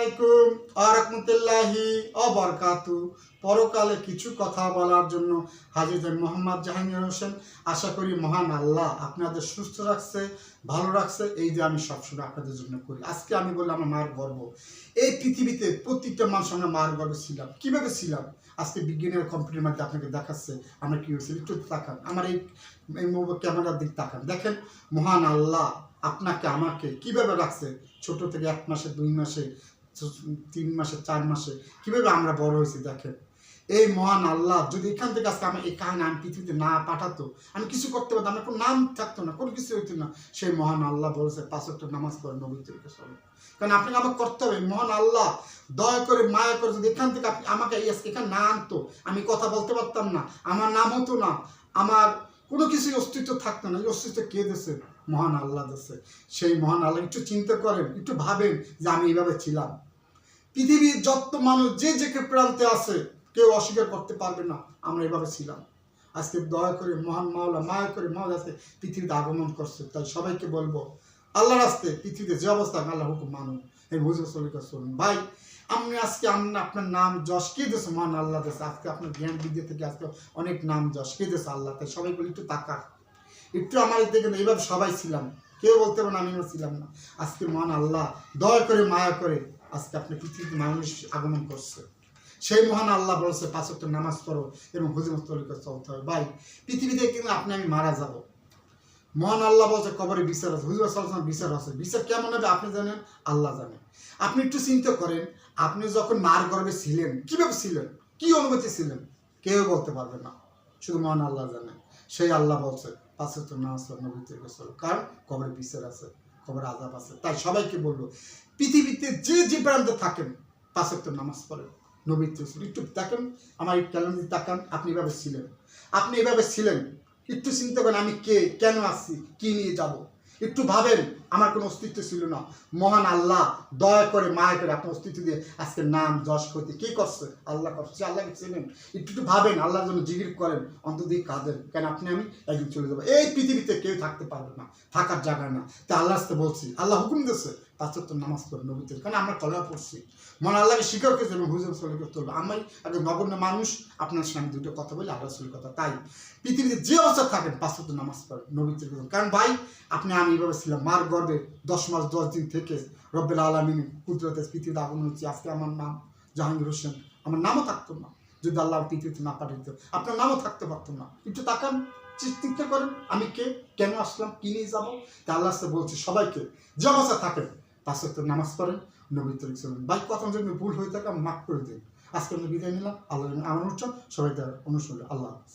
আলাইকুম ওয়া রাহমাতুল্লাহি ওয়া বারাকাতুহু। পরকালে কিছু কথা বলার জন্য হাজির মোহাম্মদ জাহাঙ্গীর হোসেন। আশা করি মহান আল্লাহ আপনাদের সুস্থ রাখছে, ভালো রাখছে। এই যে আমি সবসময় আপনাদের জন্য করি। আজকে আমি বললাম আমার মার গর্ব। এই পৃথিবীতে প্রত্যেকটা মানুষ আমরা মার গর্বে ছিলাম। কীভাবে ছিলাম আজকে বিজ্ঞানের কম্পিউটার মধ্যে আপনাকে দেখাচ্ছে আমরা কী হয়েছিল। একটু তাকান, আমার এই ক্যামেরার দিক তাকান, দেখেন মহান আল্লাহ আপনাকে আমাকে কিভাবে রাখছে। ছোট থেকে 1 মাসে, 2 মাসে, 3 মাসে, 4 মাসে কিভাবে আমরা বড় হয়েছি দেখেন। এই মহান আল্লাহ যদি এখান থেকে আজকে আমার এই কাহিনী আমি পৃথিবীতে না পাঠাতো, আমি কিছু করতে পারতাম, আমার কোনো নাম থাকতো না, কোনো কিছু হইতো না। সেই মহান আল্লাহ বলেছে 5 ওয়াক্ত নামাজ পড়ে নবী তরিকা চলো। কারণ আপনাকে আমাকে করতে হবে। মহান আল্লাহ দয়া করে মায়া করে যদি এখান থেকে আপনি আমাকে এখানে না আনতো, আমি কথা বলতে পারতাম না, আমার নাম হতো না, আমার কোনো কিছুই অস্তিত্ব থাকতো না। এই অস্তিত্ব কে দিয়েছে? মহান আল্লাহ দিয়েছে। সেই মহান আল্লাহ একটু চিন্তা করেন, একটু ভাবেন যে আমি এইভাবে ছিলাম। পৃথিবীর যত মানুষ যে প্রান্তে আছে কেউ অস্বীকার করতে পারবে না আমরা এভাবে ছিলাম। আজকে দয়া করে মহান মাওলা মায়া করে মাওলা আজকে পৃথিবীতে আগমন করছে। তাই সবাইকে বলবো আল্লাহর রাস্তায় পৃথিবীতে যে অবস্থা আল্লাহ হুকুম মানুন, এই বুঝে চলুন ভাই। আপনি আজকে আপনার নাম যশ কে দিয়েছে? মহান আল্লাহ দিয়েছে। আজকে আপনার জ্ঞান বিদ্যা থেকে আজকে অনেক নাম যশ কে দিয়েছে আল্লাহ। তাই সবাই বলি একটু তাকা, একটু আমার দেখেন এইভাবে সবাই ছিলাম, কেউ বলতে পারেন আমিও ছিলাম না। আজকে মহান আল্লাহ দয়া করে মায়া করে আজকে আপনি পৃথিবীতে মানুষ আগমন করছে। সেই মহান আল্লাহ বলছে 5 ওয়াক্ত নামাজ পড়ো এবং হুজুরের তরিকা চলতে হবে। ভাই পৃথিবীতে কিন্তু আপনি আমি মারা যাব। মহান আল্লাহ বলছে কবরে বিচার আছে, হুজুর সাল্লাল্লাহু আলাইহি বিচার আছে। বিচার কেমন হবে আপনি জানেন, আল্লাহ জানেন। আপনি একটু চিন্তা করেন, আপনি যখন মার গর্ভে ছিলেন কিভাবে ছিলেন, কি অনুভূতি ছিলেন, কেউ বলতে পারবে না, শুধু মহান আল্লাহ জানেন। সেই আল্লাহ বলছে 5 ওয়াক্ত নামাজ পড়ো নবী তরিকা চলো, কারণ কবরে বিচার আছে, কবরে আযাব আছে। তাই সবাইকে বলবো পৃথিবীতে যে প্রান্তে থাকেন 5 ওয়াক্ত নামাজ পড়েন নবী তরিকা। একটু দেখেন আমার এই ক্যালেন্ডার তাকান, আপনি এভাবে ছিলেন, আপনি এভাবে ছিলেন। একটু চিন্তা করেন আমি কে, কেন আসছি, কি নিয়ে যাব। একটু ভাবেন আমার কোনো অস্তিত্ব ছিল না। মহান আল্লাহ দয়া করে মায়া করে আপনার অস্তিত্ব দিয়ে আজকে নাম যশ করতে কে করছে? আল্লাহ করছে। আল্লাহকে চেনেন, একটু ভাবেন, আল্লাহর জন্য জিকির করেন, অন্তর্দিকে কাঁদেন। কেন আপনি আমি একদিন চলে যাবো। এই পৃথিবীতে কেউ থাকতে পারবে না, থাকার জায়গা না। তাই আল্লাহ আসতে বলছি, আল্লাহ হুকুম দিয়েছে 5 ওয়াক্ত নামাজ পড়ে নবী তরিকা। কারণ আমরা কলেমা পড়ছি, মহান আল্লাহকে স্বীকার করেছে এবং হুজুর সলিকে চলবে। আমি একজন নগণ্য মানুষ, আপনার সঙ্গে দুটো কথা বলি, আল্লাহ রসুলের কথা। তাই পৃথিবীতে যে অবস্থা থাকেন 5 ওয়াক্ত নামাজ পড়ে নবী তরিকা। কারণ ভাই আপনি আমি এইভাবে ছিলাম মার গর্ভে 10 মাস 10 দিন থেকে রব্বুল আলামিন কুদরতে পৃথিবীতে আগমন হচ্ছে। আজকে আমার নাম জাহাঙ্গীর হোসেন, আমার নামও থাকতো না যদি আল্লাহ পৃথিবীতে না পাঠিয়ে দিত, আপনার নামও থাকতে পারতো না। একটু তাকান, চিন্তা করেন আমি কে, কেন আসলাম, কি নিয়ে যাবো। তা আল্লাহ বলছি সবাইকে যে অবস্থা থাকেন 5 ওয়াক্ত নামাজ পড়েন নবী তরিকা চলুন। ভাই কথা যদি ভুল হয়ে থাকে মাফ করে দিন। আজকে আমি বিদায় নিলাম। আল্লাহ আমার উচ্চ সবাই তার অনুসরণ। আল্লাহ হাফেজ।